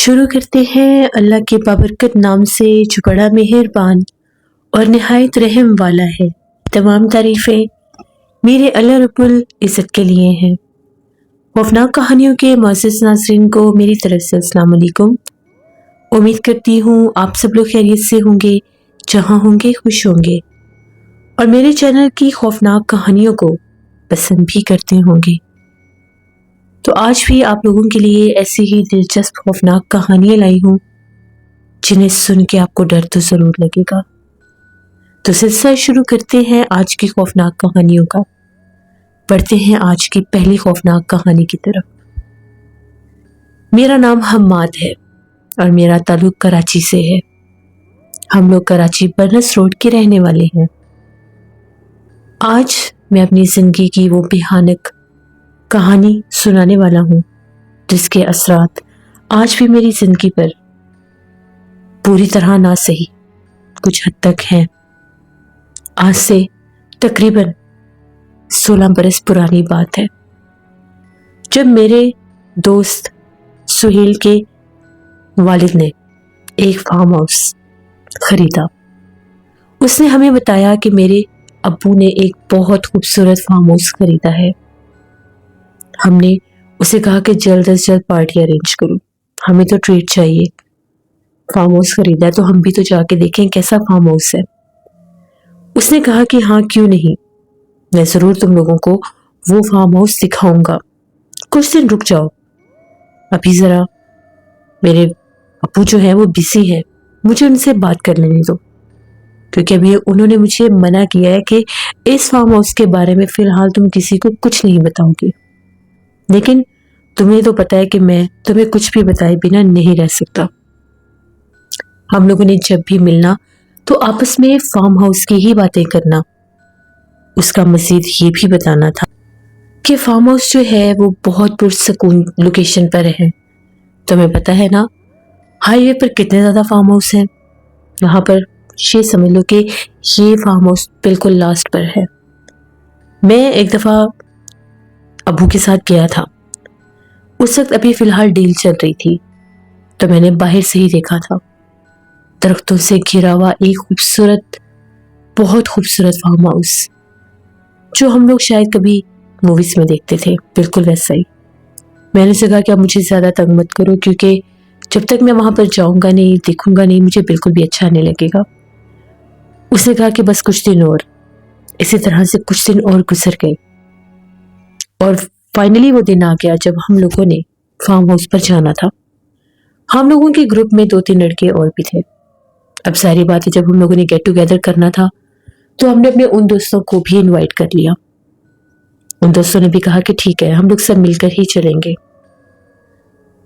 شروع کرتے ہیں اللہ کے بابرکت نام سے جو بڑا مہربان اور نہایت رحم والا ہے۔ تمام تعریفیں میرے اللہ رب العزت کے لیے ہیں۔ خوفناک کہانیوں کے معزز ناظرین کو میری طرف سے السلام علیکم۔ امید کرتی ہوں آپ سب لوگ خیریت سے ہوں گے، جہاں ہوں گے خوش ہوں گے، اور میرے چینل کی خوفناک کہانیوں کو پسند بھی کرتے ہوں گے۔ تو آج بھی آپ لوگوں کے لیے ایسی ہی دلچسپ خوفناک کہانیاں لائی ہوں جنہیں سن کے آپ کو ڈر تو ضرور لگے گا۔ تو سلسلہ شروع کرتے ہیں آج کی خوفناک کہانیوں کا۔ پڑھتے ہیں آج کی پہلی خوفناک کہانی کی طرف۔ میرا نام حماد ہے اور میرا تعلق کراچی سے ہے۔ ہم لوگ کراچی برنس روڈ کے رہنے والے ہیں۔ آج میں اپنی زندگی کی وہ بھیانک کہانی سنانے والا ہوں جس کے اثرات آج بھی میری زندگی پر پوری طرح نہ سہی کچھ حد تک ہیں۔ آج سے تقریباً 16 برس پرانی بات ہے، جب میرے دوست سہیل کے والد نے ایک فارم ہاؤس خریدا۔ اس نے ہمیں بتایا کہ میرے ابو نے ایک بہت خوبصورت فارم ہاؤس خریدا ہے۔ ہم نے اسے کہا کہ جلد از جلد پارٹی ارینج کرو، ہمیں تو ٹریٹ چاہیے۔ فارم ہاؤس خریدا ہے تو ہم بھی تو جا کے دیکھیں کیسا فارم ہاؤس ہے۔ اس نے کہا کہ ہاں کیوں نہیں، میں ضرور تم لوگوں کو وہ فارم ہاؤس دکھاؤں گا، کچھ دن رک جاؤ، ابھی ذرا میرے ابو جو ہے وہ بزی ہے، مجھے ان سے بات کر لینے دو، کیونکہ ابھی انہوں نے مجھے منع کیا ہے کہ اس فارم ہاؤس کے بارے میں فی الحال تم کسی کو کچھ نہیں بتاؤ گے، لیکن تمہیں تو پتا ہے کہ میں تمہیں کچھ بھی بتائے بنا نہیں رہ سکتا۔ ہم لوگوں نے جب بھی ملنا تو آپس میں فارم ہاؤس کی ہی باتیں کرنا۔ اس کا مزید یہ بھی بتانا تھا کہ فارم ہاؤس جو ہے وہ بہت پرسکون لوکیشن پر ہے۔ تمہیں پتا ہے نا ہائی وے پر کتنے زیادہ فارم ہاؤس ہیں، وہاں پر یہ سمجھ لو کہ یہ فارم ہاؤس بالکل لاسٹ پر ہے۔ میں ایک دفعہ ابو کے ساتھ گیا تھا، اس وقت ابھی فی الحال ڈیل چل رہی تھی، تو میں نے باہر سے ہی دیکھا تھا درختوں سے گھرا ہوا ایک خوبصورت، بہت خوبصورت فارم ہاؤس جو ہم لوگ شاید کبھی موویز میں دیکھتے تھے، بالکل ویسا ہی۔ میں نے اسے کہا کہ اب مجھے زیادہ تنگ مت کرو، کیونکہ جب تک میں وہاں پر جاؤں گا نہیں، دیکھوں گا نہیں، مجھے بالکل بھی اچھا نہیں لگے گا۔ اس نے کہا کہ بس کچھ دن اور۔ اسی طرح سے کچھ دن اور گزر گئے اور فائنلی وہ دن آ گیا جب ہم لوگوں نے فارم ہاؤس پر جانا تھا۔ ہم لوگوں کے گروپ میں 2-3 لڑکے اور بھی تھے۔ اب ساری بات ہے، جب ہم لوگوں نے گیٹ ٹوگیدر کرنا تھا تو ہم نے اپنے ان دوستوں کو بھی انوائٹ کر لیا۔ ان دوستوں نے بھی کہا کہ ٹھیک ہے، ہم لوگ سب مل کر ہی چلیں گے۔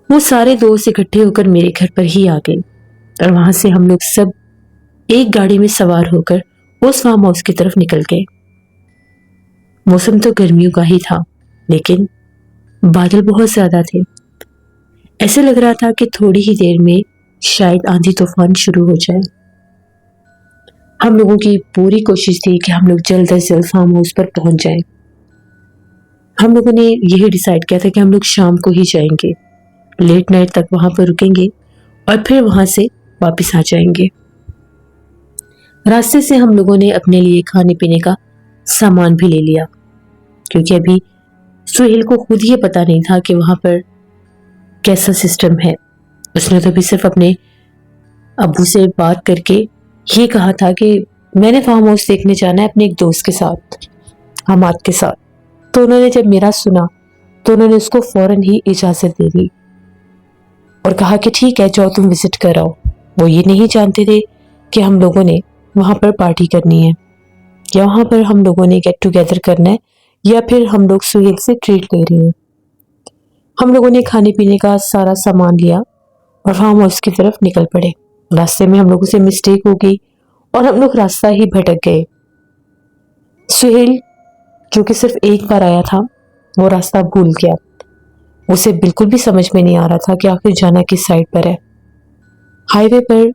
وہ سارے دوست اکٹھے ہو کر میرے گھر پر ہی آ گئے اور وہاں سے ہم لوگ سب ایک گاڑی میں سوار ہو کر اس فارم ہاؤس کی طرف نکل گئے۔ موسم تو گرمیوں کا ہی تھا، لیکن بادل بہت زیادہ تھے۔ ایسے لگ رہا تھا کہ تھوڑی ہی دیر میں شاید آندھی طوفان شروع ہو جائے۔ ہم لوگوں کی پوری کوشش تھی کہ ہم لوگ جلد از جلد فارم ہاؤس پر پہنچ جائیں۔ ہم لوگوں نے یہی ڈیسائیڈ کیا تھا کہ ہم لوگ شام کو ہی جائیں گے، لیٹ نائٹ تک وہاں پر رکیں گے اور پھر وہاں سے واپس آ جائیں گے۔ راستے سے ہم لوگوں نے اپنے لیے کھانے پینے کا سامان بھی لے لیا، کیونکہ ابھی سہیل کو خود یہ پتا نہیں تھا کہ وہاں پر کیسا سسٹم ہے۔ اس نے تو بھی صرف اپنے ابو سے بات کر کے یہ کہا تھا کہ میں نے فارم ہاؤس دیکھنے جانا ہے اپنے ایک دوست کے ساتھ، حماد کے ساتھ۔ تو انہوں نے جب میرا سنا تو انہوں نے اس کو فوراً ہی اجازت دے دی اور کہا کہ ٹھیک ہے جاؤ تم وزٹ کر آؤ۔ وہ یہ نہیں جانتے تھے کہ ہم لوگوں نے وہاں پر پارٹی کرنی ہے، یا وہاں پر ہم لوگوں نے گیٹ ٹوگیدر کرنا ہے، یا پھر ہم لوگ سہیل سے ٹریٹ لے رہے ہیں۔ ہم لوگوں نے کھانے پینے کا سارا سامان لیا اور فارم ہاؤس کی طرف نکل پڑے۔ راستے میں ہم لوگوں سے مسٹیک ہو گئی اور ہم لوگ راستہ ہی بھٹک گئے۔ سہیل جو کہ صرف ایک بار آیا تھا، وہ راستہ بھول گیا۔ اسے بالکل بھی سمجھ میں نہیں آ رہا تھا کہ آخر جانا کس سائڈ پر ہے۔ ہائی وے پر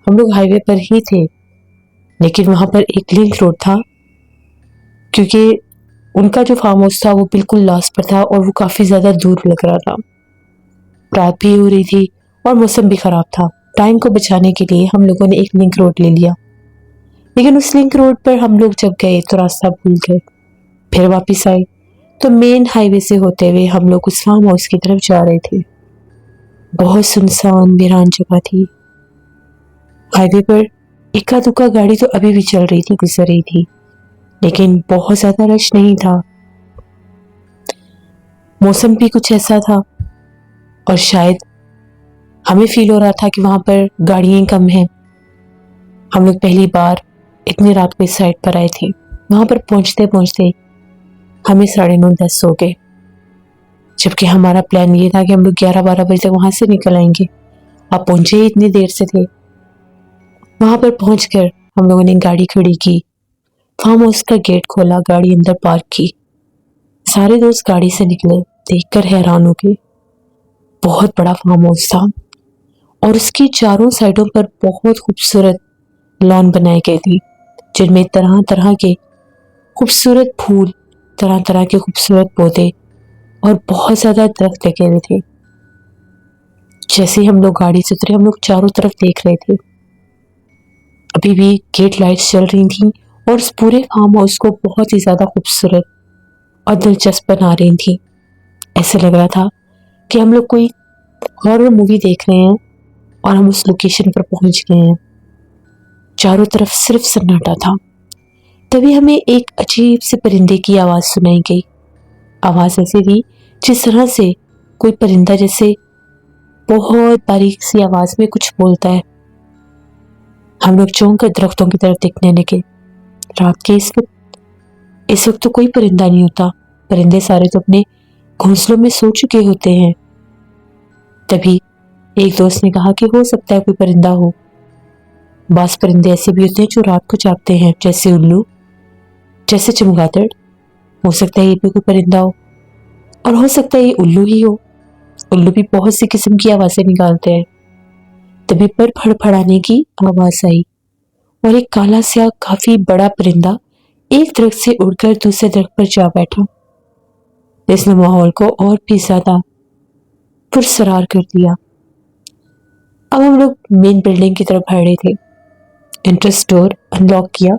ہم لوگ ہائی وے پر ہی تھے، لیکن وہاں پر ایک لنک روڈ تھا، کیونکہ ان کا جو فارم ہاؤس تھا وہ بالکل لاسٹ پر تھا اور وہ کافی زیادہ دور لگ رہا تھا۔ رات بھی ہو رہی تھی اور موسم بھی خراب تھا۔ ٹائم کو بچانے کے لیے ہم لوگوں نے ایک لنک روڈ لے لیا، لیکن اس لنک روڈ پر ہم لوگ جب گئے تو راستہ بھول گئے۔ پھر واپس آئے تو مین ہائی وے سے ہوتے ہوئے ہم لوگ اس فارم ہاؤس کی طرف جا رہے تھے۔ بہت سنسان ویران جگہ تھی۔ ہائی وے پر اکا دکا گاڑی تو ابھی بھی چل رہی تھی، گزر رہی تھی، لیکن بہت زیادہ رش نہیں تھا۔ موسم بھی کچھ ایسا تھا، اور شاید ہمیں فیل ہو رہا تھا کہ وہاں پر گاڑیاں کم ہیں۔ ہم لوگ پہلی بار اتنی رات کو اس سائڈ پر آئے تھے۔ وہاں پر پہنچتے پہنچتے ہمیں 9:30 10 ہو گئے، جبکہ ہمارا پلان یہ تھا کہ ہم لوگ 11-12 بجے تک وہاں سے نکل آئیں گے۔ آپ پہنچے ہی اتنی دیر سے تھے۔ وہاں پر پہنچ کر ہم لوگوں نے گاڑی کھڑی کی، فارم ہاؤس کا گیٹ کھولا، گاڑی اندر پارک کی۔ سارے دوست گاڑی سے نکلے، دیکھ کر حیران ہو گئے۔ بہت بڑا فارم ہاؤس تھا، اور اس کی چاروں سائڈوں پر بہت خوبصورت لان بنائے گئے تھے، جن میں طرح طرح کے خوبصورت پھول، طرح طرح کے خوبصورت پودے اور بہت زیادہ درخت لگے ہوئے تھے۔ جیسے ہم لوگ گاڑی سے اترے، ہم لوگ چاروں طرف دیکھ رہے تھے۔ ابھی بھی گیٹ لائٹس چل رہی تھیں اور اس پورے فارم ہاؤس کو بہت ہی زیادہ خوبصورت اور دلچسپ بنا رہی تھیں۔ ایسا لگ رہا تھا کہ ہم لوگ کوئی ہارر مووی دیکھ رہے ہیں اور ہم اس لوکیشن پر پہنچ گئے ہیں۔ چاروں طرف صرف سناٹا تھا۔ تبھی ہمیں ایک عجیب سے پرندے کی آواز سنائی گئی۔ آواز ایسی تھی جس طرح سے کوئی پرندہ جیسے بہت باریک سی آواز میں کچھ بولتا ہے۔ ہم لوگ چونک کر درختوں کی طرف دیکھنے لگے۔ رات کے اس وقت تو کوئی پرندہ نہیں ہوتا، پرندے سارے تو اپنے گھونسلوں میں سو چکے ہوتے ہیں۔ تبھی ایک دوست نے کہا کہ ہو سکتا ہے کوئی پرندہ ہو۔ بعض پرندے ایسے بھی ہوتے ہیں جو رات کو جاگتے ہیں، جیسے الو، جیسے چمگادڑ۔ ہو سکتا ہے یہ بھی کوئی پرندہ ہو، اور ہو سکتا ہے یہ الو ہی ہو۔ الو بھی بہت سی قسم کی آوازیں نکالتے ہیں۔ تبھی پر پھڑ پھڑانے کی آواز آئی، اور ایک کالا سیاہ کافی بڑا پرندہ ایک درخت سے اڑ کر دوسرے درخت پر جا بیٹھا۔ اس نے ماحول کو اور بھی زیادہ پرسرار کر دیا۔ اب ہم لوگ مین بلڈنگ کی طرف بڑھ رہے تھے۔ انٹرس ڈور انلاک کیا،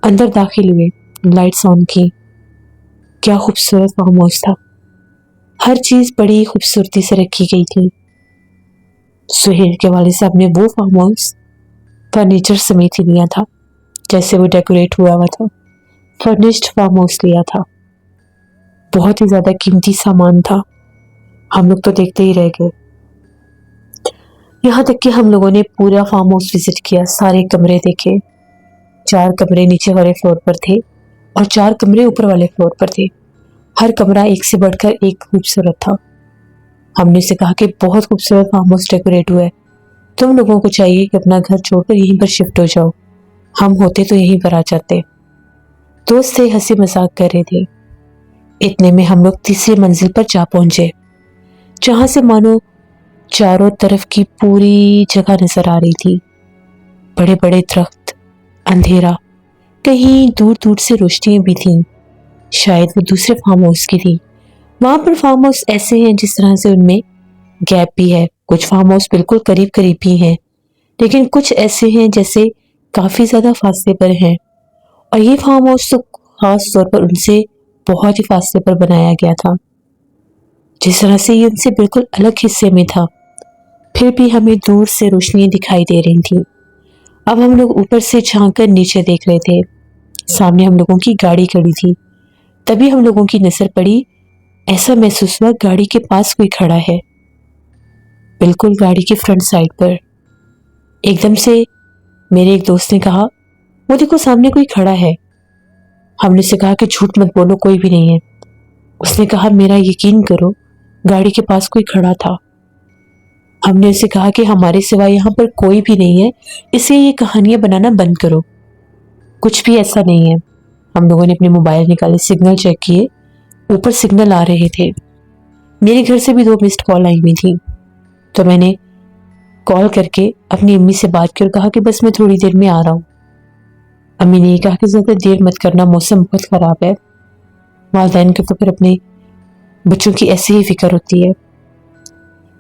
اندر داخل ہوئے، لائٹس آن کی۔ کیا خوبصورت فارم ہاؤس تھا۔ ہر چیز بڑی خوبصورتی سے رکھی گئی تھی۔ سہیل کے والد صاحب نے وہ فارم ہاؤس فرنیچر سمیت ہی لیا تھا، جیسے وہ ڈیکوریٹ ہوا تھا۔ فرنشڈ فارم ہاؤس لیا تھا، بہت ہی زیادہ قیمتی سامان تھا۔ ہم لوگ تو دیکھتے ہی رہ گئے، یہاں تک کہ ہم لوگوں نے پورا فارم ہاؤس وزٹ کیا، سارے کمرے دیکھے۔ 4 کمرے نیچے والے فلور پر تھے اور 4 کمرے اوپر والے فلور پر تھے۔ ہر کمرہ ایک سے بڑھ کر ایک خوبصورت تھا۔ ہم نے اسے کہا کہ بہت خوبصورت فارم ہاؤس ڈیکوریٹ ہوا ہے، تم لوگوں کو چاہیے کہ اپنا گھر چھوڑ کر یہیں پر شفٹ ہو جاؤ، ہم ہوتے تو یہیں پر آ جاتے۔ دوست سے ہنسی مذاق کر رہے تھے۔ اتنے میں ہم لوگ تیسری منزل پر جا پہنچے، جہاں سے مانو چاروں طرف کی پوری جگہ نظر آ رہی تھی۔ بڑے بڑے درخت، اندھیرا، کہیں دور دور سے روشنیاں بھی تھیں، شاید وہ دوسرے فارم ہاؤس کی تھی۔ وہاں پر فارم ہاؤس ایسے ہیں جس طرح سے ان میں گیپ بھی ہے، کچھ فارم ہاؤس بالکل قریب قریب بھی ہیں، لیکن کچھ ایسے ہیں جیسے کافی زیادہ فاصلے پر ہیں، اور یہ فارم ہاؤس تو خاص طور پر ان سے بہت ہی فاصلے پر بنایا گیا تھا، جس طرح سے یہ ان سے بالکل الگ حصے میں تھا۔ پھر بھی ہمیں دور سے روشنیاں دکھائی دے رہی تھیں۔ اب ہم لوگ اوپر سے جھانک کر نیچے دیکھ رہے تھے۔ سامنے ہم لوگوں کی گاڑی کھڑی تھی۔ تبھی ہم لوگوں کی نظر پڑی، ایسا محسوس ہوا گاڑی کے پاس کوئی کھڑا ہے، بالکل گاڑی کے فرنٹ سائڈ پر۔ ایک دم سے میرے ایک دوست نے کہا، وہ دیکھو سامنے کوئی کھڑا ہے۔ ہم نے اسے کہا کہ جھوٹ مت بولو، کوئی بھی نہیں ہے۔ اس نے کہا میرا یقین کرو، گاڑی کے پاس کوئی کھڑا تھا۔ ہم نے اسے کہا کہ ہمارے سوا یہاں پر کوئی بھی نہیں ہے، اس لیے یہ کہانیاں بنانا بند کرو، کچھ بھی ایسا نہیں ہے۔ ہم لوگوں نے اپنے موبائل نکالے، سگنل چیک کیے، اوپر سگنل آ رہے تھے۔ میرے گھر سے بھی 2 مسڈ کال آئی ہوئی تھی، تو میں نے کال کر کے اپنی امی سے بات کی اور کہا کہ بس میں تھوڑی دیر میں آ رہا ہوں۔ امی نے یہ کہا کہ زیادہ دیر مت کرنا، موسم بہت خراب ہے۔ والدین کو تو پھر اپنے بچوں کی ایسی ہی فکر ہوتی ہے۔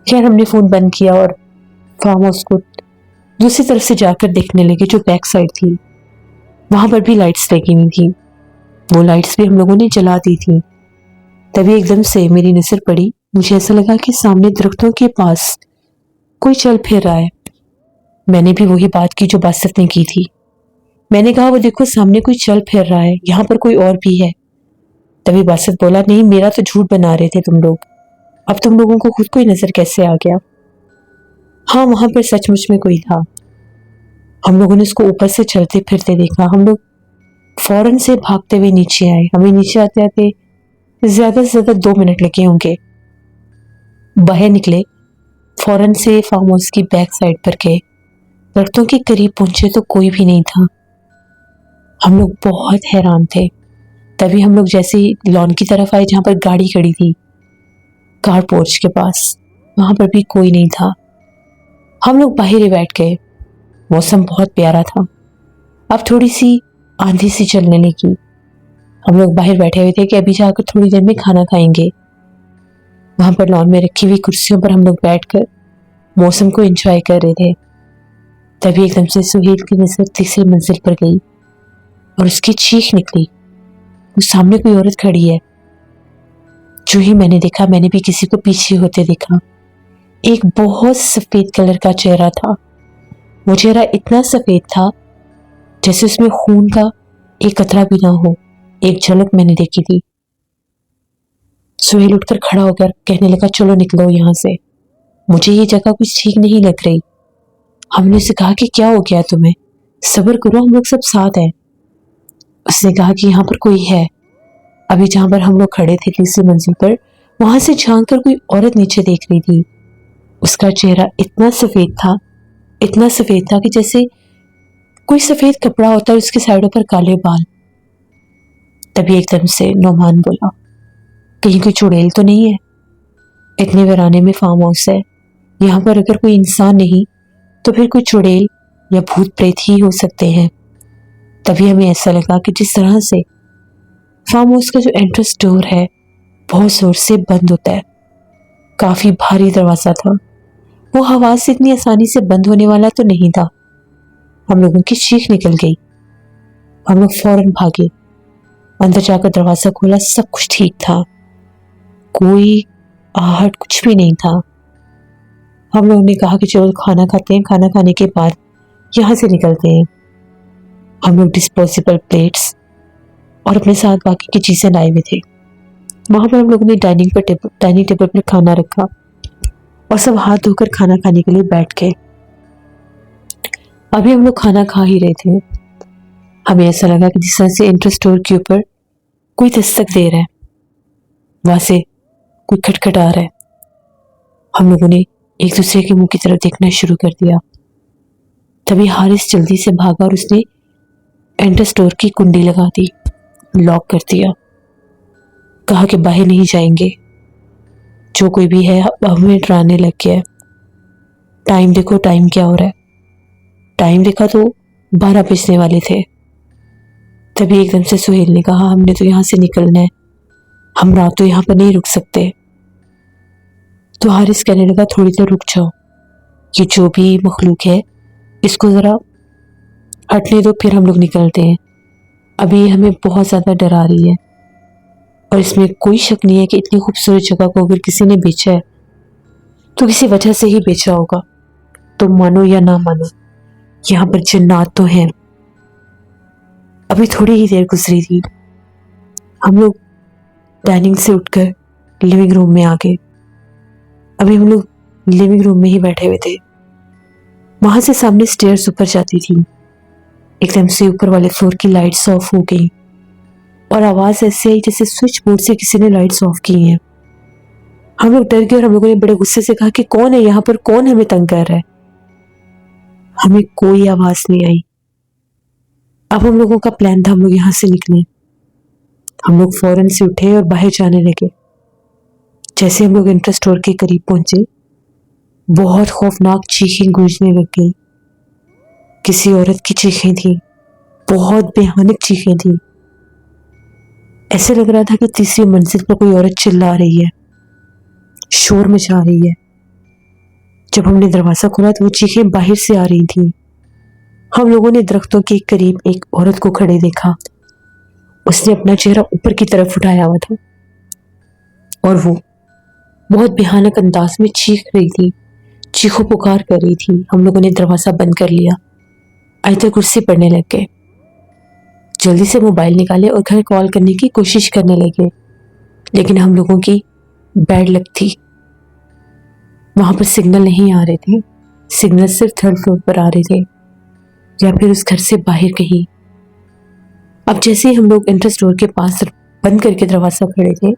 خیر ہم نے فون بند کیا اور فارم ہاؤس کو دوسری طرف سے جا کر دیکھنے لگے جو بیک سائڈ تھی. وہاں پر بھی لائٹس لگی ہوئی تھی. وہ لائٹس بھی ہم لوگوں نے جلا دی تھی. تبھی ایک دم سے میری نظر پڑی. مجھے ایسا لگا کہ سامنے درختوں کے پاس کوئی چل پھر رہا ہے. میں نے بھی وہی بات کی جو باسط نے کی تھی. میں نے کہا وہ دیکھو سامنے کوئی چل پھر رہا ہے, یہاں پر کوئی اور بھی ہے. تبھی باسط بولا نہیں میرا تو جھوٹ بنا رہے تھے تم لوگ, اب تم لوگوں کو خود کوئی نظر کیسے آ گیا. ہاں وہاں پر سچ مچ میں کوئی تھا. ہم لوگوں نے اس کو اوپر سے چلتے پھرتے دیکھا. ہم لوگ فوراً سے بھاگتے ہوئے نیچے آئے. ہمیں نیچے آتے آتے زیادہ سے زیادہ 2 منٹ لگے ہوں گے. باہر نکلے, فوراً سے فارم ہاؤس کی بیک سائڈ پر گئے. درختوں کے قریب پہنچے تو کوئی بھی نہیں تھا. ہم لوگ بہت حیران تھے. تبھی ہم لوگ جیسے ہی لان کی طرف آئے جہاں پر گاڑی کھڑی تھی کار پورچ کے پاس, وہاں پر بھی کوئی نہیں تھا. ہم لوگ باہر ہی بیٹھ گئے. موسم بہت پیارا تھا. اب تھوڑی سی آندھی سی چلنے لگی. ہم لوگ باہر بیٹھے ہوئے تھے کہ ابھی جا کر تھوڑی دیر میں کھانا کھائیں گے. وہاں پر لان میں رکھی ہوئی کرسیوں پر ہم لوگ بیٹھ کر موسم کو انجوائے کر رہے تھے. تبھی ایک دم سے سہیل کی نظر تیسری منزل پر گئی اور اس کی چیخ نکلی, وہ سامنے کوئی عورت کھڑی ہے. جو ہی میں نے دیکھا, میں نے بھی کسی کو پیچھے ہوتے دیکھا. ایک بہت سفید کلر کا چہرہ تھا. وہ چہرہ اتنا سفید تھا جیسے اس میں خون کا ایک قطرہ بھی نہ ہو. ایک جھلک میں نے دیکھی تھی. سہیل اٹھ کر کھڑا ہو کر کہنے لگا چلو نکلو یہاں سے, مجھے یہ جگہ کچھ ٹھیک نہیں لگ رہی. ہم نے اسے کہا کہ کیا ہو گیا تمہیں, صبر کرو ہم لوگ سب ساتھ ہیں. اس نے کہا کہ یہاں پر کوئی ہے. ابھی جہاں پر ہم لوگ کھڑے تھے تیسری منزل پر, وہاں سے جھانک کر کوئی عورت نیچے دیکھ رہی تھی. اس کا چہرہ اتنا سفید تھا کہ جیسے کوئی سفید کپڑا ہوتا ہے, اس کے سائڈوں پر کالے بال. تبھی ایک دم سے نعمان بولا کہیں کوئی چڑیل تو نہیں ہے. اتنے ویرانے میں فارم ہاؤس ہے, یہاں پر اگر کوئی انسان نہیں تو پھر کوئی چڑیل یا بھوت پریت ہی ہو سکتے ہیں. تبھی ہمیں ایسا لگا کہ جس طرح سے فارم ہاؤس کا جو انٹرنس ڈور ہے بہت زور سے بند ہوتا ہے, کافی بھاری دروازہ تھا, وہ ہوا سے اتنی آسانی سے بند ہونے والا تو نہیں تھا. ہم لوگوں کی چیخ نکل گئی. ہم لوگ فوراً بھاگے, اندر جا کر دروازہ کھولا. سب کچھ ٹھیک تھا, کوئی آہٹ کچھ بھی نہیں تھا. ہم لوگوں نے کہا کہ چلو کھانا کھاتے ہیں, کھانا کھانے کے بعد یہاں سے نکلتے ہیں. ہم لوگ ڈسپوزیبل پلیٹس اور اپنے ساتھ باقی کی چیزیں لائے ہوئے تھے. وہاں پر ہم لوگوں نے ڈائننگ ٹیبل پر کھانا رکھا اور سب ہاتھ دھو کر کھانا کھانے کے لیے بیٹھ گئے. ابھی ہم لوگ کھانا کھا ہی رہے تھے, ہمیں ایسا لگا کہ جس طرح سے انٹرنس ڈور کے اوپر کوئی دستک دے رہا ہے, وہاں سے کوئی کھٹکھٹا رہا ہے. ہم لوگوں نے ایک دوسرے کے منہ کی طرف دیکھنا شروع کر دیا. تبھی حارث جلدی سے بھاگا اور اس نے انٹرنس ڈور کی کنڈی لگا دی, لاک کر دیا. کہا کہ باہر نہیں جائیں گے, جو کوئی بھی ہے ہمیں ڈرانے لگ گیا ہے. ٹائم دیکھو ٹائم کیا ہو رہا ہے. ٹائم دیکھا تو 12 بجنے والے تھے. تبھی ایک دم سے سہیل نے کہا ہم نے تو یہاں سے نکلنا ہے, ہم رات تو یہاں پر نہیں رک سکتے. تو حارث کہنے لگا تھوڑی دیر رک جاؤ, یہ جو بھی مخلوق ہے اس کو ذرا ہٹنے دو, پھر ہم لوگ نکلتے ہیں. ابھی ہمیں بہت زیادہ ڈرا رہی ہے, اور اس میں کوئی شک نہیں ہے کہ اتنی خوبصورت جگہ کو اگر کسی نے بیچا ہے تو کسی وجہ سے ہی بیچا ہوگا. تم مانو یا نہ مانو, یہاں پر جنات تو ہیں. ابھی تھوڑی ہی دیر گزری تھی, ہم لوگ ڈائننگ سے اٹھ کر لیونگ روم میں آ گئے. ابھی ہم لوگ لیونگ روم میں ہی بیٹھے ہوئے تھے. وہاں سے سامنے سٹیئرز اوپر جاتی تھی. ایک دم سے اوپر والے فلور کی لائٹس آف ہو گئی اور آواز ایسے آئی جیسے سوئچ بورڈ سے کسی نے لائٹس آف کی ہیں. ہم لوگ ڈر گئے اور ہم لوگوں نے بڑے غصے سے کہا کہ کون ہے یہاں پر, کون ہمیں تنگ کر رہا ہے. ہمیں کوئی آواز نہیں آئی. اب ہم لوگوں کا پلان تھا ہم لوگ یہاں سے نکلیں. ہم لوگ فوراً سے اٹھے اور باہر جانے لگے. جیسے ہم لوگ انٹرنس ڈور کے قریب پہنچے, بہت خوفناک چیخیں گونجنے لگ گئی. کسی عورت کی چیخیں تھیں, بہت بھیانک چیخیں تھیں. ایسے لگ رہا تھا کہ تیسری منزل پر کوئی عورت چلا رہی ہے, شور مچا رہی ہے. جب ہم نے دروازہ کھولا تو وہ چیخیں باہر سے آ رہی تھیں۔ ہم لوگوں نے درختوں کے قریب ایک عورت کو کھڑے دیکھا۔ اس نے اپنا چہرہ اوپر کی طرف اٹھایا ہوا تھا اور وہ بہت بھیانک انداز میں چیخ رہی تھی، چیخو پکار کر رہی تھی۔ ہم لوگوں نے دروازہ بند کر لیا، آیت کرسی پڑھنے لگ گئے، جلدی سے موبائل نکالے اور گھر کال کرنے کی کوشش کرنے لگے، لیکن ہم لوگوں کی بیڈ لک تھی، وہاں پر سگنل نہیں آ رہے تھے۔ سگنل صرف تھرڈ فلور پر آ رہے تھے یا پھر اس گھر سے باہر کہیں۔ اب جیسے ہی ہم لوگ انٹرس ڈور کے پاس بند کر کے دروازہ کھڑے تھے،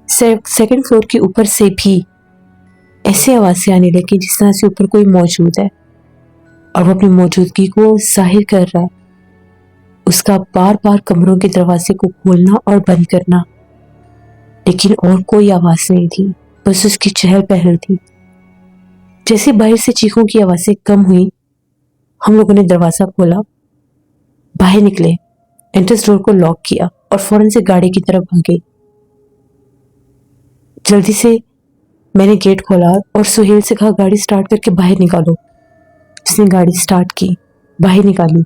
سیکنڈ فلور کے اوپر سے بھی ایسی آوازیں آنے لگی جس طرح سے اوپر کوئی موجود ہے اور وہ اپنی موجودگی کو ظاہر کر رہا ہے۔ اس کا بار بار کمروں کے دروازے کو کھولنا اور بند کرنا، لیکن اور کوئی آواز نہیں تھی، بس اس کی چہل پہل تھی۔ جیسے باہر سے چیخوں کی آوازیں کم ہوئی، ہم لوگوں نے دروازہ کھولا، باہر نکلے، انٹرس ڈور کو لاک کیا اور فوراً سے گاڑی کی طرف بھاگے۔ جلدی سے میں نے گیٹ کھولا اور سہیل سے کہا گاڑی سٹارٹ کر کے باہر نکالو۔ اس نے گاڑی سٹارٹ کی، باہر نکالی،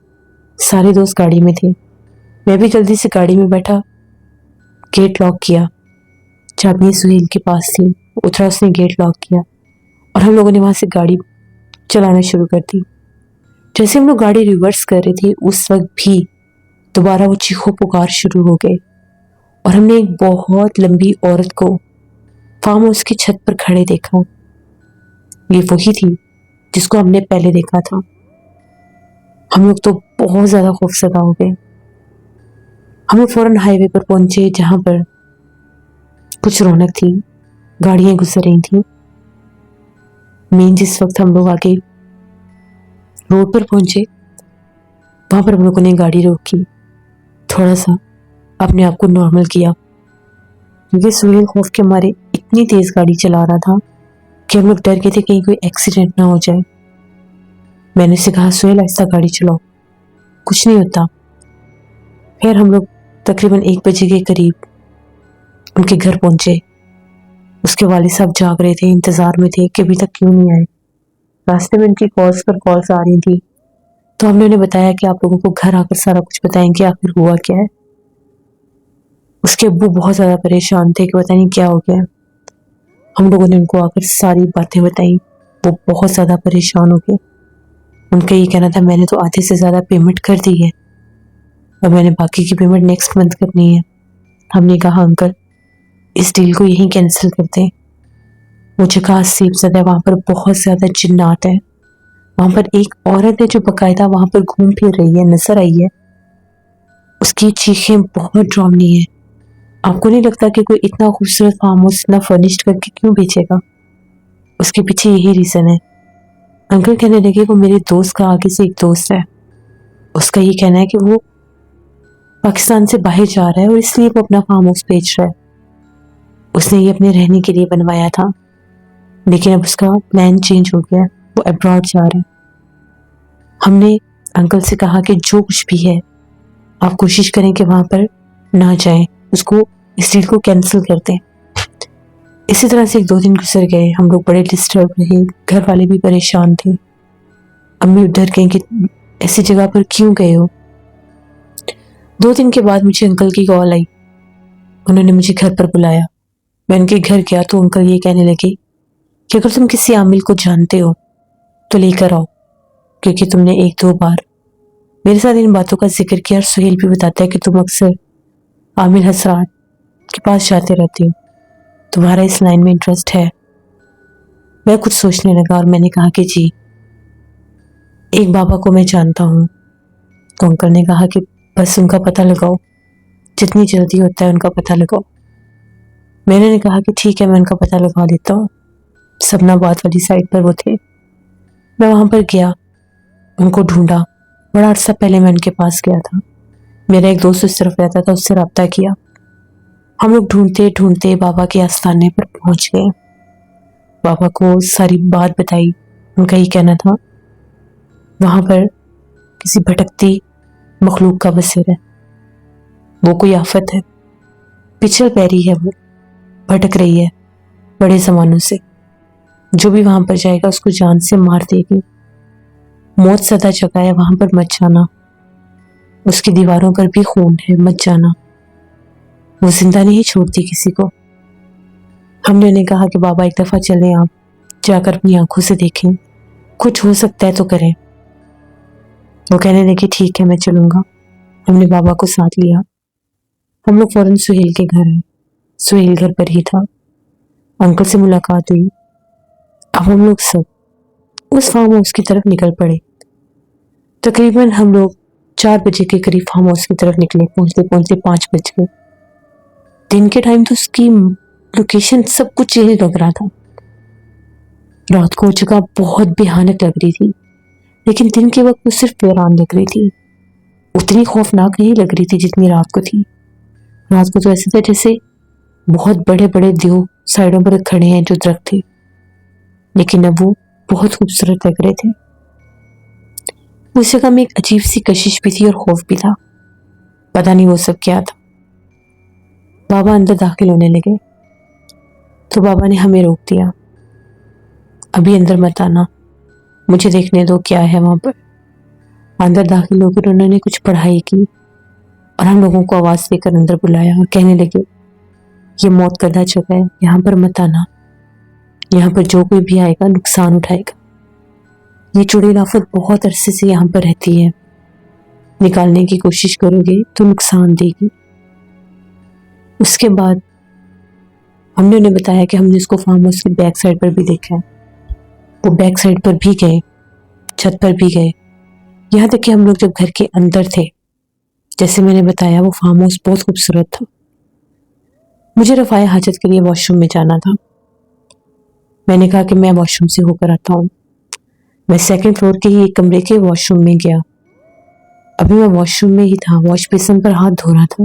سارے دوست گاڑی میں تھے، میں بھی جلدی سے گاڑی میں بیٹھا، گیٹ لاک کیا، چابیاں سہیل کے پاس تھی، اترا، اس نے گیٹ لاک کیا اور ہم لوگوں نے وہاں سے گاڑی چلانا شروع کر دی۔ جیسے ہم لوگ گاڑی ریورس کر رہے تھے اس وقت بھی دوبارہ وہ چیخو پکار شروع ہو گئے اور ہم نے ایک بہت لمبی عورت کو فارم ہاؤس کی چھت پر کھڑے دیکھا۔ یہ وہی تھی جس کو ہم نے پہلے دیکھا تھا۔ ہم لوگ تو بہت زیادہ خوفزدہ ہو گئے۔ ہم لوگ فوراً ہائی وے پر پہنچے جہاں پر کچھ رونق تھی، گاڑیاں گزر رہی تھیں۔ مین جس وقت ہم لوگ آگے روڈ پر پہنچے وہاں پر ہم لوگوں نے گاڑی روکی، تھوڑا سا اپنے آپ کو نارمل کیا، کیونکہ سہیل خوف کے مارے اتنی تیز گاڑی چلا رہا تھا کہ ہم لوگ ڈر گئے تھے کہیں کوئی ایکسیڈنٹ نہ ہو جائے۔ میں نے اسے کہا سہیل آہستہ گاڑی چلاؤ، کچھ نہیں ہوتا۔ پھر ہم لوگ تقریباً 1 بجے کے قریب ان کے گھر پہنچے۔ اس کے والد صاحب جاگ رہے تھے، انتظار میں تھے کہ ابھی تک کیوں نہیں آئے۔ راستے میں ان کی کالز پر کالز آ رہی تھی، تو ہم نے انہیں بتایا کہ آپ لوگوں کو گھر آ کر سارا کچھ بتائیں گے آخر ہوا کیا ہے۔ اس کے ابو بہت زیادہ پریشان تھے کہ پتہ نہیں کیا ہو گیا۔ ہم لوگوں نے ان کو آ کر ساری باتیں بتائیں، وہ بہت زیادہ پریشان ہو گئے۔ ان کا یہ کہنا تھا میں نے تو آدھے سے زیادہ پیمنٹ کر دی ہے اور میں نے باقی کی پیمنٹ نیکسٹ منتھ کرنی ہے۔ ہم نے کہا انکل اس ڈیل کو یہیں کینسل کرتے ہیں، وہ جگہ عصیب زدہ ہے، وہاں پر بہت زیادہ جنات ہیں، وہاں پر ایک عورت ہے جو باقاعدہ وہاں پر گھوم پھر رہی ہے، نظر آئی ہے، اس کی چیخیں بہت ڈراؤنی ہیں۔ آپ کو نہیں لگتا کہ کوئی اتنا خوبصورت فارم ہاؤس اتنا فرنشڈ کر کے کیوں بیچے گا؟ اس کے پیچھے یہی ریزن ہے۔ انکل کہنے لگے وہ میرے دوست کا آگے سے ایک دوست ہے، اس کا یہ کہنا ہے کہ وہ پاکستان سے باہر جا رہا ہے اور اس لیے وہ اپنا فارم ہاؤس بیچ رہا ہے۔ اس نے یہ اپنے رہنے کے لیے بنوایا تھا، لیکن اب اس کا پلان چینج ہو گیا، وہ ابراڈ جا رہا ہے۔ ہم نے انکل سے کہا کہ جو کچھ بھی ہے آپ کوشش کریں کہ وہاں پر نہ جائیں، اس کو اس ڈیل کو کینسل کر دیں۔ اسی طرح سے 1-2 دن گزر گئے، ہم لوگ بڑے ڈسٹرب رہے، گھر والے بھی پریشان تھے، امی ڈر گئیں کہ ایسی جگہ پر کیوں گئے ہو۔ 2 دن کے بعد مجھے انکل کی کال آئی، انہوں نے مجھے گھر پر بلایا۔ میں ان کے گھر گیا تو انکل یہ کہنے لگے کہ اگر تم کسی عامل کو جانتے ہو تو لے کر آؤ، کیونکہ تم نے 1-2 بار میرے ساتھ ان باتوں کا ذکر کیا، اور سہیل بھی بتاتا ہے کہ تم اکثر عامل حضرات کے پاس جاتے رہتے ہو، تمہارا اس لائن میں انٹرسٹ ہے۔ میں کچھ سوچنے لگا اور میں نے کہا کہ جی ایک بابا کو میں جانتا ہوں۔ تو انکل نے کہا کہ بس ان کا پتہ لگاؤ، جتنی جلدی ہوتا ہے ان کا پتہ لگاؤ۔ میں نے کہا کہ ٹھیک ہے میں ان کا پتہ لگا دیتا ہوں۔ سبنا آباد والی سائڈ پر وہ تھے، میں وہاں پر گیا، ان کو ڈھونڈا، بڑا عرصہ پہلے میں ان کے پاس گیا تھا، میرا ایک دوست اس طرف رہتا تھا، اس سے رابطہ کیا، ہم لوگ ڈھونڈتے ڈھونڈتے بابا کے آستانے پر پہنچ گئے، بابا کو ساری بات بتائی۔ ان کا یہ کہنا تھا وہاں پر کسی بھٹکتی مخلوق کا بسیر ہے، وہ کوئی آفت ہے، پچھل پیری ہے، وہ بھٹک رہی ہے بڑے زمانوں سے، جو بھی وہاں پر جائے گا اس کو جان سے مار دے گی، موت زدہ جگہ ہے، وہاں پر مت جانا، اس کی دیواروں پر بھی خون ہے، مت جانا، وہ زندہ نہیں چھوڑتی کسی کو۔ ہم نے انہیں کہا کہ بابا ایک دفعہ چلیں، آپ جا کر اپنی آنکھوں سے دیکھیں، کچھ ہو سکتا ہے تو کریں۔ وہ کہنے لگے ٹھیک ہے میں چلوں گا۔ ہم نے بابا کو ساتھ لیا، ہم لوگ فوراً سہیل کے گھر آئے۔ سہیل گھر پر ہی تھا، انکل سے ملاقات ہوئی۔ اب ہم لوگ سب اس فارم ہاؤس کی طرف نکل پڑے۔ تقریباً ہم لوگ 4 بجے کے قریب فارم ہاؤس کی طرف نکلے، پہنچتے پہنچتے 5 بج گئے۔ دن کے ٹائم تو اس کی لوکیشن سب کچھ چینج لگ رہا تھا، رات کو جگہ بہت بھیانک لگ رہی تھی، لیکن دن کے وقت وہ صرف ویران لگ رہی تھی، اتنی خوفناک نہیں لگ رہی تھی جتنی رات کو تھی۔ رات کو تو ایسے تھے جیسے بہت بڑے بڑے دیو سائڈوں پر کھڑے ہیں جو درخت تھے، لیکن اب وہ بہت خوبصورت لگ رہے تھے۔ اس جگہ میں ایک عجیب سی کشش بھی تھی اور خوف بھی تھا، پتہ نہیں وہ سب کیا تھا۔ بابا اندر داخل ہونے لگے تو بابا نے ہمیں روک دیا، ابھی اندر مت آنا، مجھے دیکھنے دو کیا ہے وہاں پر۔ اندر داخل ہو کر انہوں نے کچھ پڑھائی کی اور ہم لوگوں کو آواز دے کر اندر بلایا اور کہنے لگے یہ موت کردہ جگہ ہے، یہاں پر مت آنا، یہاں پر جو کوئی بھی آئے گا نقصان اٹھائے گا، یہ چڑیل آفت بہت عرصے سے یہاں پر رہتی ہے، نکالنے کی کوشش کرو گے تو نقصان دے گی۔ اس کے بعد ہم نے انہیں بتایا کہ ہم نے اس کو فارم ہاؤس کی بیک سائڈ پر بھی دیکھا ہے، وہ بیک سائڈ پر بھی گئے، چھت پر بھی گئے، یہاں تک کہ ہم لوگ جب گھر کے اندر تھے، جیسے میں نے بتایا وہ فارم ہاؤس بہت خوبصورت تھا۔ مجھے رفع حاجت کے لیے واش روم میں جانا تھا، میں نے کہا کہ میں واش روم سے ہو کر آتا ہوں۔ میں 2nd فلور کے ہی ایک کمرے کے واش روم میں گیا، ابھی میں واش روم میں ہی تھا، واش بیسن پر ہاتھ دھو رہا تھا،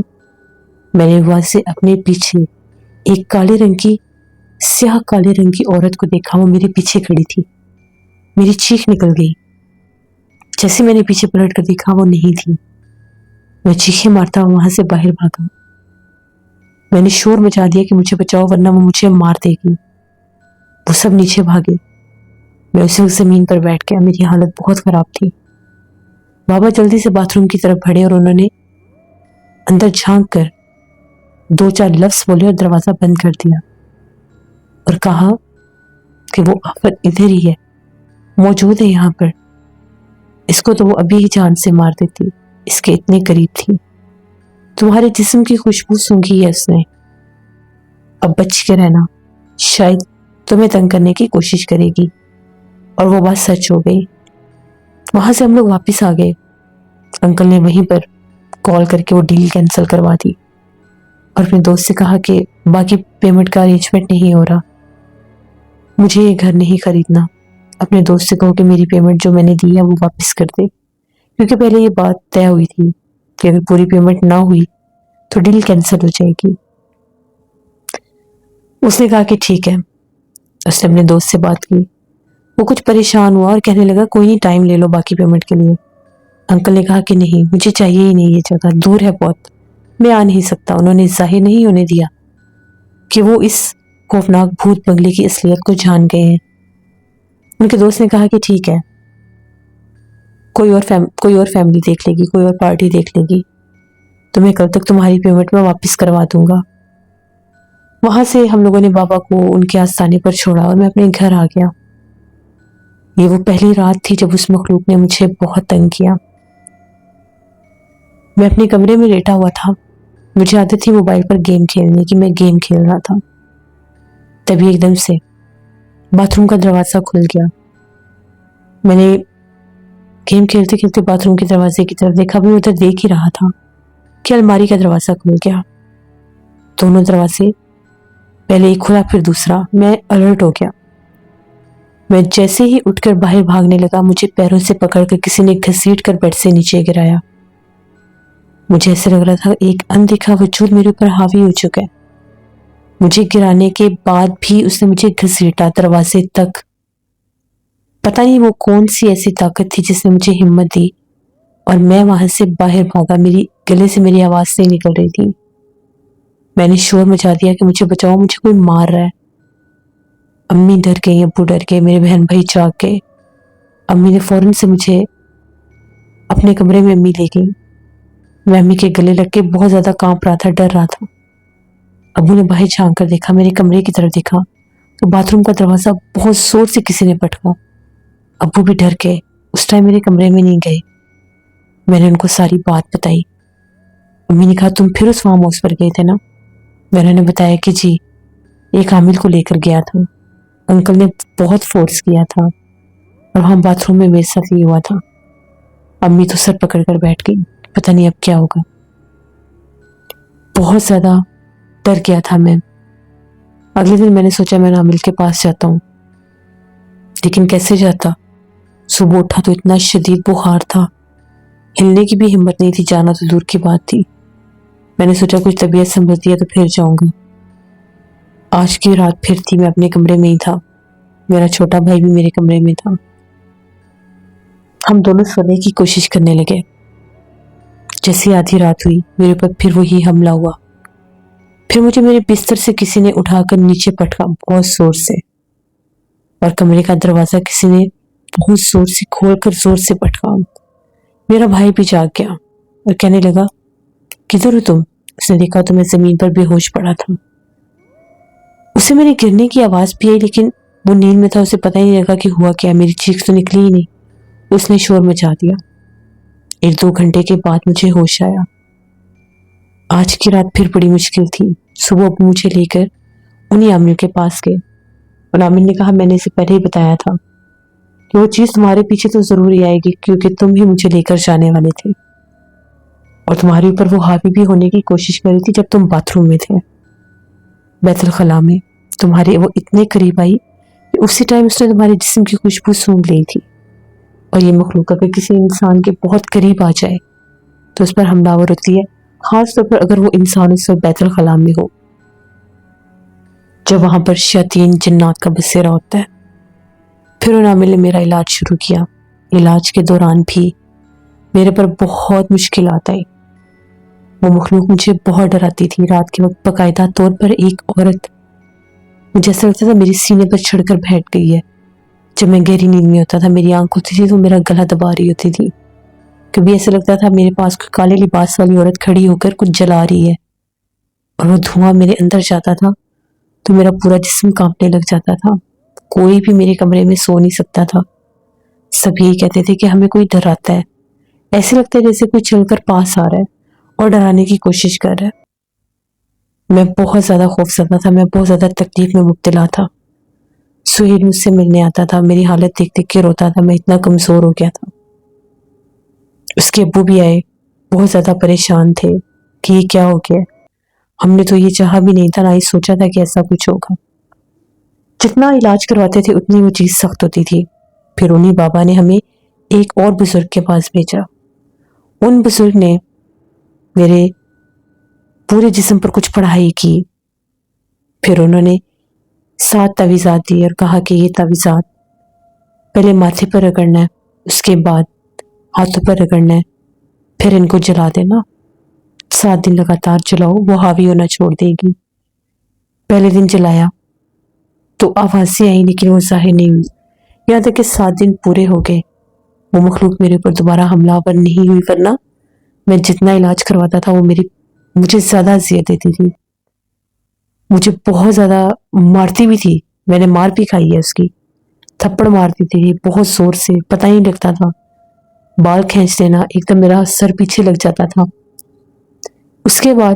میں نے وہاں سے اپنے پیچھے ایک کالے رنگ کی سیاہ کالے رنگ کی عورت کو دیکھا، وہ میرے پیچھے کھڑی تھی، میری چیخ نکل گئی، جیسے میں نے پیچھے پلٹ کر دیکھا وہ نہیں تھی، میں چیخیں مارتا وہاں سے باہر بھاگا، میں نے شور مچا دیا کہ مجھے بچاؤ ورنہ وہ مجھے مار دے گی۔ وہ سب نیچے بھاگے، میں اسی وقت زمین پر بیٹھ گیا، میری حالت بہت خراب تھی۔ بابا جلدی سے باتھ روم کی طرف بڑھے اور انہوں نے اندر جھانک کر 2-4 لفظ بولے اور دروازہ بند کر دیا اور کہا کہ وہ آفت ادھر ہی ہے، موجود ہے یہاں پر، اس کو تو وہ ابھی ہی جان سے مار دیتی، اس کے اتنے قریب تھی، تمہارے جسم کی خوشبو سونگھی ہے اس نے، اب بچ کے رہنا، شاید تمہیں تنگ کرنے کی کوشش کرے گی۔ اور وہ بات سچ ہو گئی۔ وہاں سے ہم لوگ واپس آ گئے، انکل نے وہیں پر کال کر کے وہ ڈیل کینسل کروا دی اور اپنے دوست سے کہا کہ باقی پیمنٹ کا ارینجمنٹ نہیں ہو رہا، مجھے یہ گھر نہیں خریدنا، اپنے دوست سے کہو کہ میری پیمنٹ جو میں نے دی ہے وہ واپس کر دے، کیونکہ پہلے یہ بات طے ہوئی تھی کہ اگر پوری پیمنٹ نہ ہوئی تو ڈیل کینسل ہو جائے گی۔ اس نے کہا کہ ٹھیک ہے، اس نے اپنے دوست سے بات کی، وہ کچھ پریشان ہوا اور کہنے لگا کوئی نہیں ٹائم لے لو باقی پیمنٹ کے لیے۔ انکل نے کہا کہ نہیں، مجھے چاہیے ہی نہیں، یہ جگہ دور ہے بہت، میں آ نہیں سکتا۔ انہوں نے ظاہر نہیں ہونے دیا کہ وہ اس خوفناک بھوت بنگلے کی اصلیت کو جان گئے ہیں۔ ان کے دوست نے کہا کہ ٹھیک ہے، کوئی اور فیملی دیکھ لے گی، کوئی اور پارٹی دیکھ لے گی، تو میں کل تک تمہاری پیمنٹ میں واپس کروا دوں گا۔ وہاں سے ہم لوگوں نے بابا کو ان کے آستانے پر چھوڑا اور میں اپنے گھر آ گیا۔ یہ وہ پہلی رات تھی جب اس مخلوق نے مجھے بہت تنگ کیا۔ میں اپنے کمرے میں لیٹا ہوا تھا، مجھے عادت تھی موبائل پر گیم کھیلنے کی، میں گیم کھیل رہا تھا، تبھی ایک دم سے باتھ روم کا دروازہ کھل گیا۔ میں نے گیم کھیلتے کھیلتے باتھ روم کے دروازے کی طرف دیکھا، میں ادھر دیکھ ہی رہا تھا کہ الماری کا دروازہ کھل گیا، دونوں دروازے، پہلے ایک کھلا پھر دوسرا۔ میں الرٹ ہو گیا، میں جیسے ہی اٹھ کر باہر بھاگنے لگا، مجھے پیروں سے پکڑ کر کسی نے گھسیٹ کر بیڈ سے نیچے گرایا۔ مجھے ایسے لگ رہا تھا ایک اندیکھا وجود میرے اوپر حاوی ہو چکا ہے۔ مجھے گرانے کے بعد بھی اس نے مجھے گھسیٹا دروازے تک۔ پتہ نہیں وہ کون سی ایسی طاقت تھی جس نے مجھے ہمت دی اور میں وہاں سے باہر بھاگا، میری گلے سے میری آواز نہیں نکل رہی تھی۔ میں نے شور مچا دیا کہ مجھے بچاؤ، مجھے کوئی مار رہا ہے۔ امی ڈر گئی، ابو ڈر گئے، میرے بہن بھائی جاگ گئے۔ امی نے فوراً سے مجھے اپنے کمرے میں امی لے گئی۔ میں امی کے گلے لگ کے بہت زیادہ کانپ رہا تھا، ڈر رہا تھا۔ ابو نے باہر جھانک کر دیکھا، میرے کمرے کی طرف دیکھا تو باتھ روم کا دروازہ بہت زور سے کسی نے پٹکا۔ ابو بھی ڈر گئے، اس ٹائم میرے کمرے میں نہیں گئے۔ میں نے ان کو ساری بات بتائی۔ امی نے کہا تم پھر اس فارم ہاؤس پر گئے تھے نا؟ میں نے بتایا کہ جی، ایک عامل کو لے کر گیا تھا، انکل نے بہت فورس کیا تھا اور وہاں باتھ روم میں میرے ساتھ یہ ہوا تھا۔ امی تو سر پکڑ کر بیٹھ گئی، پتہ نہیں اب کیا ہوگا۔ بہت زیادہ ڈر گیا تھا میں۔ اگلے دن میں نے سوچا میں عامل کے پاس جاتا ہوں، لیکن کیسے جاتا؟ صبح اٹھا تو اتنا شدید بخار تھا، ہلنے کی بھی ہمت نہیں تھی، جانا تو دور کی بات تھی۔ میں نے سوچا کچھ طبیعت سنبھلتی ہے تو پھر جاؤں گا۔ آج کی رات پھر تھی، میں اپنے کمرے میں ہی تھا، میرا چھوٹا بھائی بھی میرے کمرے میں تھا۔ ہم دونوں سونے کی کوشش کرنے لگے۔ جیسی آدھی رات ہوئی میرے اوپر پھر وہی حملہ ہوا۔ پھر مجھے میرے بستر سے کسی نے اٹھا کر نیچے پٹکا بہت زور سے، اور کمرے کا دروازہ کسی نے بہت زور سے کھول کر زور سے پٹکا۔ میرا بھائی بھی جاگ گیا اور کہنے لگا کدھر ہو تم؟ اس نے دیکھا تو میں زمین پر بے ہوش پڑا تھا۔ اسے میرے گرنے کی آواز بھی آئی، لیکن وہ نیند میں تھا، اسے پتہ ہی نہیں لگا کہ ہوا کیا، میری چیخ تو نکلی ہی نہیں۔ اس نے شور مچا دیا۔ 1-2 گھنٹے کے بعد مجھے ہوش آیا۔ آج کی رات پھر بڑی مشکل تھی۔ صبح ابو مجھے لے کر انہی عامل کے پاس گئے، اور عامل نے کہا میں نے اسے پہلے ہی بتایا تھا کہ وہ چیز تمہارے پیچھے تو ضرور ہی آئے گی، کیونکہ تم ہی مجھے لے کر جانے والے تھے، اور تمہارے اوپر وہ حاوی بھی ہونے کی کوشش کر رہی تھی جب تم باتھ روم میں تھے، بیت الخلاء میں۔ تمہارے وہ اتنے قریب آئی کہ اسی ٹائم اس نے تمہارے جسم کی خوشبو سونگھ لی تھی، اور یہ مخلوق اگر کسی انسان کے بہت قریب آ جائے تو اس پر حملہ آور ہوتی ہے، خاص طور پر اگر وہ انسان اس وقت بیت الخلاء میں ہو، جب وہاں پر شیاطین جنات کا بسیرا ہوتا ہے۔ پھر ان عامل نے میرا علاج شروع کیا۔ علاج کے دوران بھی میرے پر بہت مشکلات آئی۔ وہ مخلوق مجھے بہت ڈراتی تھی۔ رات کے وقت باقاعدہ طور پر ایک عورت مجھے ایسا لگتا تھا میری سینے پر چڑھ کر بیٹھ گئی ہے۔ جب میں گہری نیند میں ہوتا تھا، میری آنکھ کھلتی تھی تو میرا گلا دبا رہی ہوتی تھی۔ کبھی ایسا لگتا تھا میرے پاس کوئی کالے لباس والی عورت کھڑی ہو کر کچھ جلا رہی ہے، اور وہ دھواں میرے اندر جاتا تھا تو میرا پورا جسم کانپنے لگ جاتا تھا۔ کوئی بھی میرے کمرے میں سو نہیں سکتا تھا۔ سب یہی کہتے تھے کہ ہمیں کوئی ڈراتا ہے، ایسے لگتا ہے جیسے کوئی چل کر پاس آ رہا ہے اور ڈرانے کی کوشش کر رہا ہے۔ میں بہت زیادہ خوفزدہ تھا، میں بہت زیادہ تکلیف میں مبتلا تھا۔ سہیل مجھ سے ملنے آتا تھا، میری حالت دیکھ دیکھ کے روتا تھا، میں اتنا کمزور ہو گیا تھا۔ اس کے ابو بھی آئے، بہت زیادہ پریشان تھے کہ یہ کیا ہو گیا۔ ہم نے تو یہ چاہا بھی نہیں تھا، نہ ہی سوچا تھا کہ ایسا کچھ ہوگا۔ جتنا علاج کرواتے تھے اتنی وہ چیز سخت ہوتی تھی۔ پھر انہی بابا نے ہمیں ایک اور بزرگ کے پاس بھیجا۔ ان بزرگ نے میرے پورے جسم پر کچھ پڑھائی کی۔ پھر انہوں نے 7 تعویذات دی اور کہا کہ یہ تعویذات پہلے ماتھے پر رگڑنا ہے، اس کے بعد ہاتھوں پر رگڑنا ہے، پھر ان کو جلا دینا۔ 7 دن لگاتار جلاؤ، وہ حاوی ہونا چھوڑ دے گی۔ پہلے دن جلایا تو آوازیں آئیں لیکن وہ ظاہر نہیں ہوئی، یہاں تک کہ 7 دن پورے ہو گئے، وہ مخلوق میرے اوپر دوبارہ حملہ آور نہیں ہوئی، ورنہ میں جتنا علاج کرواتا تھا وہ مجھے زیادہ اذیت دیتی تھی، مجھے بہت زیادہ مارتی بھی تھی۔ میں نے مار بھی کھائی ہے اس کی، تھپڑ مارتی تھی بہت زور سے، پتہ ہی نہیں لگتا تھا، بال کھینچ دینا، ایک دم میرا سر پیچھے لگ جاتا تھا۔ اس کے بعد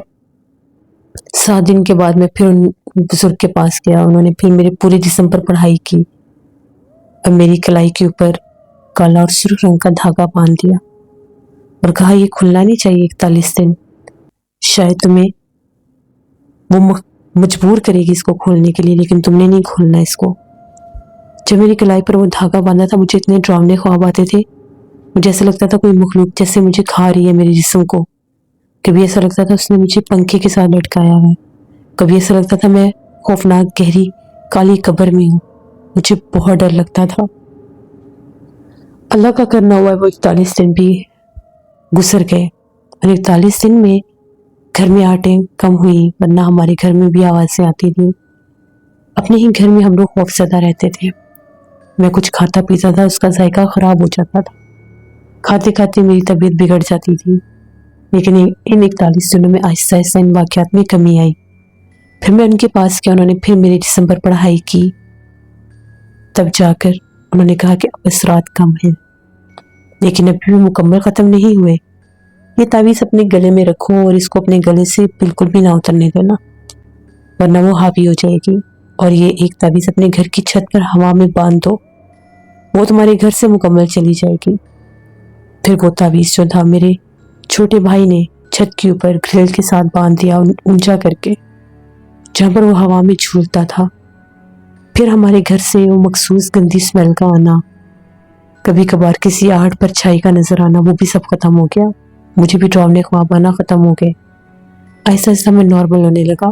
7 دن کے بعد میں پھر ان بزرگ کے پاس گیا، انہوں نے پھر میرے پورے جسم پر پڑھائی کی اور میری کلائی کے اوپر کالا اور سرخ رنگ کا دھاگا باندھ دیا اور کہا یہ کھلنا نہیں چاہیے 41 دن، شاید تمہیں وہ مجبور کرے گی اس کو کھولنے کے لیے، لیکن تم نے نہیں کھولنا اس کو۔ جب میری کلائی پر وہ دھاگا باندھا تھا مجھے اتنے ڈراؤنے خواب آتے تھے، مجھے ایسا لگتا تھا کوئی مخلوق جیسے مجھے کھا رہی ہے میرے جسم کو، کبھی ایسا لگتا تھا اس نے مجھے پنکھے کے ساتھ لٹکایا ہے، کبھی ایسا لگتا تھا میں خوفناک گہری کالی قبر میں ہوں، مجھے بہت ڈر لگتا تھا۔ اللہ کا کرنا ہوا وہ 41 دن بھی گزر گئے، اور 41 دن میں گھر میں آٹیں کم ہوئی، ورنہ ہمارے گھر میں بھی آوازیں آتی تھی۔ اپنے ہی گھر میں ہم لوگ خوفزدہ رہتے تھے. میں کچھ کھاتا پیتا تھا، اس کا ذائقہ خراب ہو جاتا تھا. کھاتے کھاتے میری طبیعت بگڑ جاتی تھی. لیکن ان 41 دنوں میں آہستہ آہستہ ان واقعات میں کمی آئی. پھر میں ان کے پاس گیا، انہوں نے پھر میرے جسم پر پڑھائی کی. تب جا کر انہوں نے کہا کہ اب اثرات کم ہیں، لیکن ابھی بھی مکمل ختم نہیں ہوئے. یہ تعویذ اپنے گلے میں رکھو اور اس کو اپنے گلے سے بالکل بھی نہ اترنے دینا، ورنہ وہ حاوی ہو جائے گی. اور یہ ایک تعویذ اپنے گھر کی چھت پر ہوا میں باندھ دو، وہ تمہارے گھر سے مکمل چلی جائے گی. پھر وہ تعویذ جو تھا میرے چھوٹے بھائی نے چھت کے اوپر گرل کے ساتھ باندھ دیا، اونچا کر کے، جہاں پر وہ ہوا میں جھولتا تھا. پھر ہمارے گھر سے وہ مخصوص گندی اسمیل کا آنا، کبھی کبھار کسی آہٹ پر چھائی کا نظر آنا، وہ بھی سب ختم ہو گیا. مجھے بھی ڈراؤنے خواب آنا ختم ہو گئے. آہستہ آہستہ میں نارمل ہونے لگا.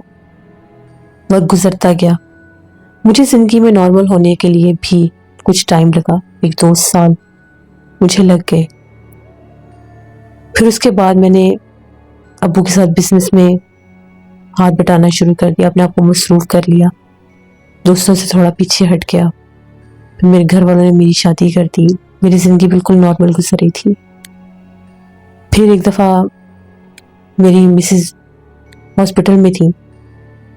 وقت گزرتا گیا. مجھے زندگی میں نارمل ہونے کے لیے بھی کچھ ٹائم لگا، 1-2 سال مجھے لگ گئے. پھر اس کے بعد میں نے ابو کے ساتھ بزنس میں ہاتھ بٹانا شروع کر دیا، اپنے آپ کو مصروف کر لیا، دوستوں سے تھوڑا پیچھے ہٹ گیا. پھر میرے گھر والوں نے میری شادی کر دی. میری زندگی بالکل نارمل گزر رہی تھی. پھر ایک دفعہ میری مسز ہاسپٹل میں تھی.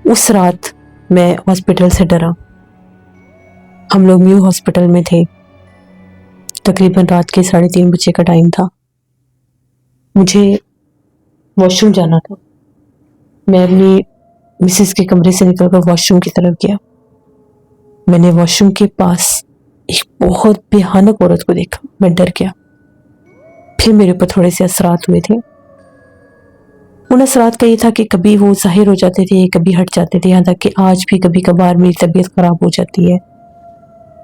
اس رات میں ہاسپٹل سے ڈرا. ہم لوگ نیو ہاسپٹل میں تھے. تقریباً رات کے 3:30 بجے کا ٹائم تھا. مجھے واش روم جانا تھا. میں اپنی مسز کے کمرے سے نکل کر واش روم کی طرف گیا. میں نے واش روم کے پاس ایک بہت بھیانک عورت کو دیکھا. میں ڈر گیا. پھر میرے اوپر تھوڑے سے اثرات ہوئے تھے. ان اثرات کا یہ تھا کہ کبھی وہ ظاہر ہو جاتے تھے، کبھی ہٹ جاتے تھے، یہاں تک کہ آج بھی کبھی کبھار میری طبیعت خراب ہو جاتی ہے.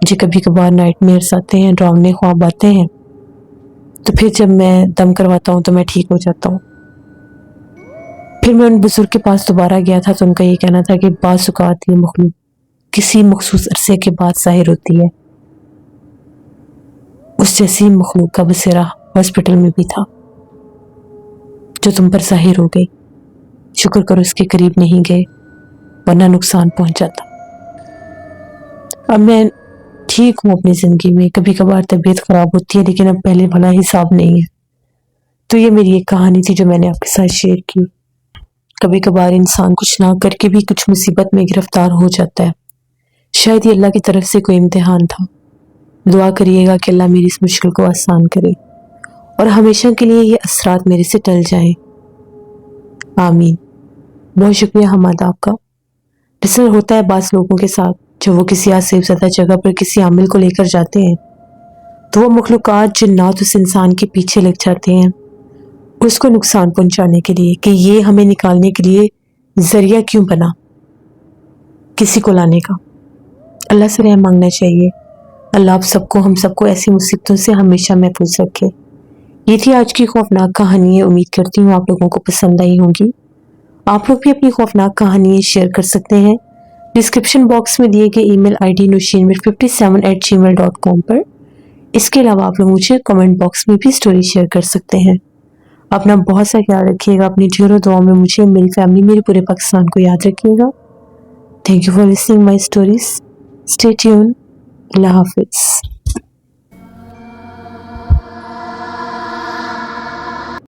مجھے کبھی کبھار نائٹ میئرز آتے ہیں، ڈراؤنے خواب آتے ہیں. تو پھر جب میں دم کرواتا ہوں تو میں ٹھیک ہو جاتا ہوں. پھر میں ان بزرگ کے پاس دوبارہ گیا تھا تو ان کا یہ کہنا تھا کہ بعض اوقات یہ مخلوق کسی مخصوص عرصے کے بعد ظاہر ہوتی ہے. اس جیسی مخلوق کا بسیرا ہاسپٹل میں بھی تھا جو تم پر ظاہر ہو گئی. شکر کرو اس کے قریب نہیں گئے، ورنہ نقصان پہنچ جاتا. اب میں ٹھیک ہوں اپنی زندگی میں. کبھی کبھار طبیعت خراب ہوتی ہے، لیکن اب پہلے بھلا حساب نہیں ہے. تو یہ میری ایک کہانی تھی جو میں نے آپ کے ساتھ شیئر کی. کبھی کبھار انسان کچھ نہ کر کے بھی کچھ مصیبت میں گرفتار ہو جاتا ہے. شاید یہ اللہ کی طرف سے کوئی امتحان تھا. دعا کریے گا کہ اللہ میری اس مشکل کو آسان کرے اور ہمیشہ کے لیے یہ اثرات میرے سے ٹل جائیں. آمین. بہت شکریہ حماد آپ کا. لسنر ہوتا ہے بعض لوگوں کے ساتھ جب وہ کسی آسیب زدہ جگہ پر کسی عامل کو لے کر جاتے ہیں تو وہ مخلوقات جنات اس انسان کے پیچھے لگ جاتے ہیں اس کو نقصان پہنچانے کے لیے کہ یہ ہمیں نکالنے کے لیے ذریعہ کیوں بنا کسی کو لانے کا. اللہ سے رحم مانگنا چاہیے. اللہ آپ سب کو، ہم سب کو ایسی مصیبتوں سے ہمیشہ محفوظ رکھے. یہ تھی آج کی خوفناک کہانی. امید کرتی ہوں آپ لوگوں کو پسند آئی ہوں گی. آپ لوگ بھی اپنی خوفناک کہانی شیئر کر سکتے ہیں ڈسکرپشن باکس میں دیے گئے ای میل آئی ڈی nusheenmir57@gmail.com پر. اس کے علاوہ آپ لوگ مجھے کمنٹ باکس میں بھی سٹوری شیئر کر سکتے ہیں. اپنا بہت سا خیال رکھیے گا. اپنی ڈھیروں دعاؤں میں مجھے، میری فیملی، میرے پورے پاکستان کو یاد رکھیے گا. Thank you for listening my stories. Stay tuned. اللہ حافظ.